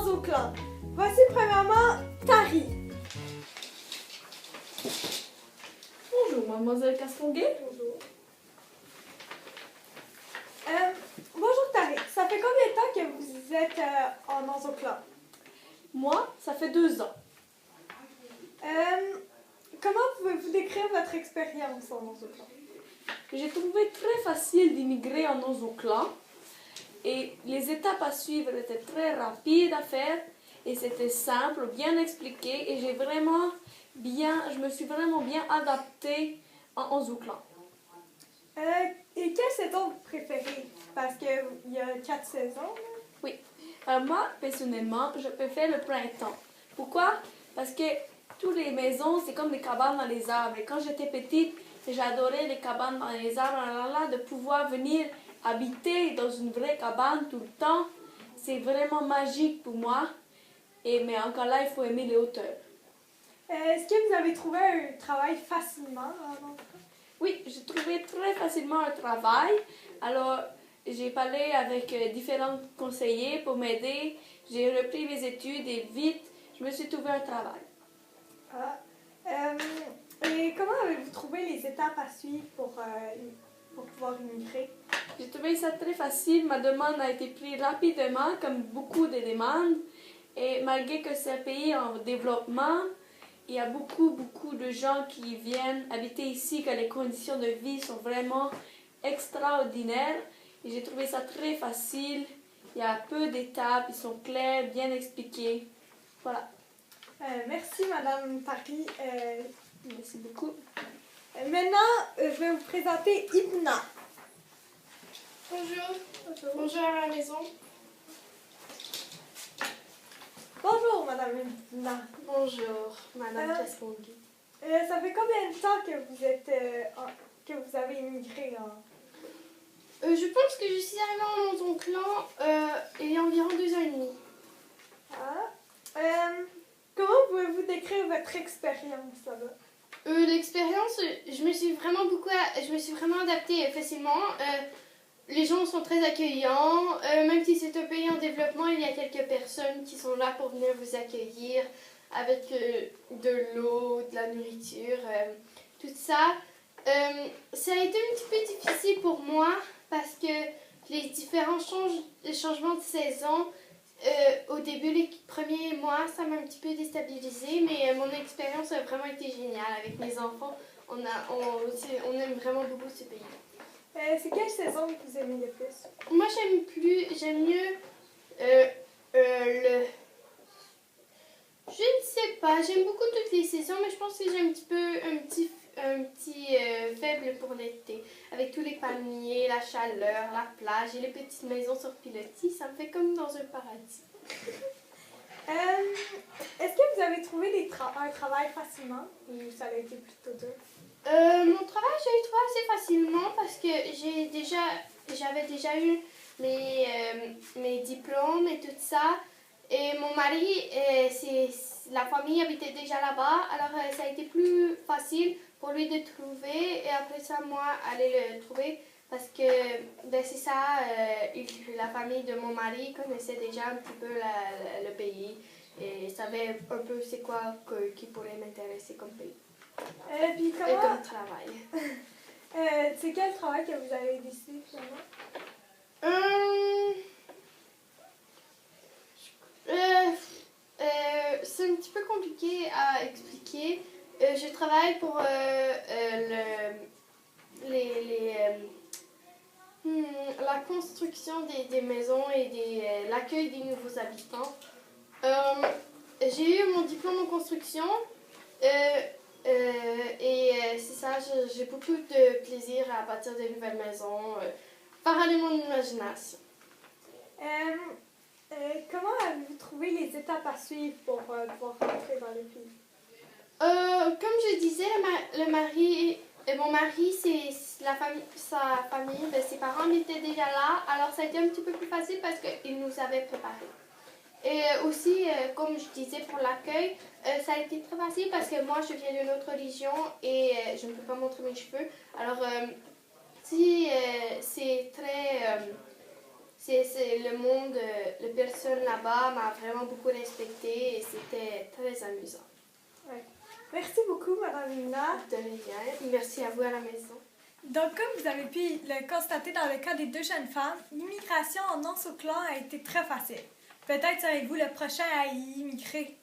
dans au clan. Voici premièrement Tari. Bonjour, mademoiselle Castonguay. Bonjour. Bonjour Tari, ça fait combien de temps que vous êtes en dans au clan? Moi, ça fait 2 ans. Comment pouvez-vous décrire votre expérience en dans au clan? J'ai trouvé très facile d'immigrer en Ozo-Clan et les étapes à suivre étaient très rapides à faire et c'était simple, bien expliqué et je me suis vraiment bien adaptée en Ozo-Clan. Et quelle saison vous préférez? Parce qu'il y a 4 saisons. Là. Oui, alors moi, personnellement, je préfère le printemps. Pourquoi? Parce que toutes les maisons, c'est comme des cabanes dans les arbres. Et quand j'étais petite, j'adorais les cabanes dans les arbres, de pouvoir venir habiter dans une vraie cabane tout le temps. C'est vraiment magique pour moi. Mais encore là, il faut aimer les hauteurs. Est-ce que vous avez trouvé un travail facilement? Oui, j'ai trouvé très facilement un travail. Alors, j'ai parlé avec différents conseillers pour m'aider. J'ai repris mes études et vite, je me suis trouvé un travail. Et comment avez-vous trouvé les étapes à suivre pour pouvoir immigrer? J'ai trouvé ça très facile. Ma demande a été prise rapidement, comme beaucoup de demandes. Et malgré que c'est un pays en développement, il y a beaucoup de gens qui viennent habiter ici, que les conditions de vie sont vraiment extraordinaires. Et j'ai trouvé ça très facile. Il y a peu d'étapes, ils sont clairs, bien expliqués. Voilà. Merci, Madame Tari. Merci beaucoup. Maintenant, je vais vous présenter Ibna. Bonjour. Bonjour à la maison. Bonjour, Madame Ibna. Bonjour, Madame Castonguay. Ça fait combien de temps que vous avez immigré Je pense que je suis arrivée dans ton clan il y a environ 2 ans et demi. Comment pouvez-vous décrire votre expérience là-bas? L'expérience, je me suis vraiment adaptée facilement. Les gens sont très accueillants. Même si c'est un pays en développement, il y a quelques personnes qui sont là pour venir vous accueillir avec de l'eau, de la nourriture, tout ça. Ça a été un petit peu difficile pour moi parce que les différents changements de saison, au début, les premiers mois, ça m'a un petit peu déstabilisée, mais mon expérience a vraiment été géniale avec mes enfants. On aime vraiment beaucoup ce pays. C'est quelle saison que vous aimez le plus? Moi, j'aime mieux le... Je ne sais pas, j'aime beaucoup toutes les saisons, mais je pense que j'ai un petit faible pour l'été. Avec tous les palmiers, la chaleur, la plage et les petites maisons sur pilotis, ça me fait comme dans un paradis. Est-ce que vous avez trouvé un travail facilement ou ça a été plutôt dur? Mon travail, je l'ai trouvé assez facilement parce que j'avais déjà eu mes diplômes et tout ça. Et mon mari, la famille habitait déjà là-bas, alors ça a été plus facile pour lui de trouver et après ça, moi, aller le trouver parce que c'est ça, la famille de mon mari connaissait déjà un petit peu le pays et savait un peu c'est quoi qui pourrait m'intéresser comme pays. Puis Et comme travail. C'est quel travail que vous avez décidé finalement? C'est un petit peu compliqué à expliquer. Je travaille pour la construction des maisons et l'accueil des nouveaux habitants. J'ai eu mon diplôme en construction et c'est ça, j'ai beaucoup de plaisir à bâtir de nouvelles maisons, faire aller mon imagination. Comment avez-vous trouvé les étapes à suivre pour pouvoir rentrer dans le pays? Comme je disais, mon mari, sa famille, ses parents étaient déjà là, alors ça a été un petit peu plus facile parce qu'ils nous avaient préparés. Et aussi, comme je disais pour l'accueil, ça a été très facile parce que moi je viens d'une autre religion et je ne peux pas montrer mes cheveux. Alors, c'est le monde, les personnes là-bas m'a vraiment beaucoup respecté et c'était très amusant. Merci beaucoup, Madame Lina. De rien. Merci à vous à la maison. Donc, comme vous avez pu le constater dans le cas des deux jeunes femmes, l'immigration en Anse au Clan a été très facile. Peut-être serez-vous le prochain à y immigrer.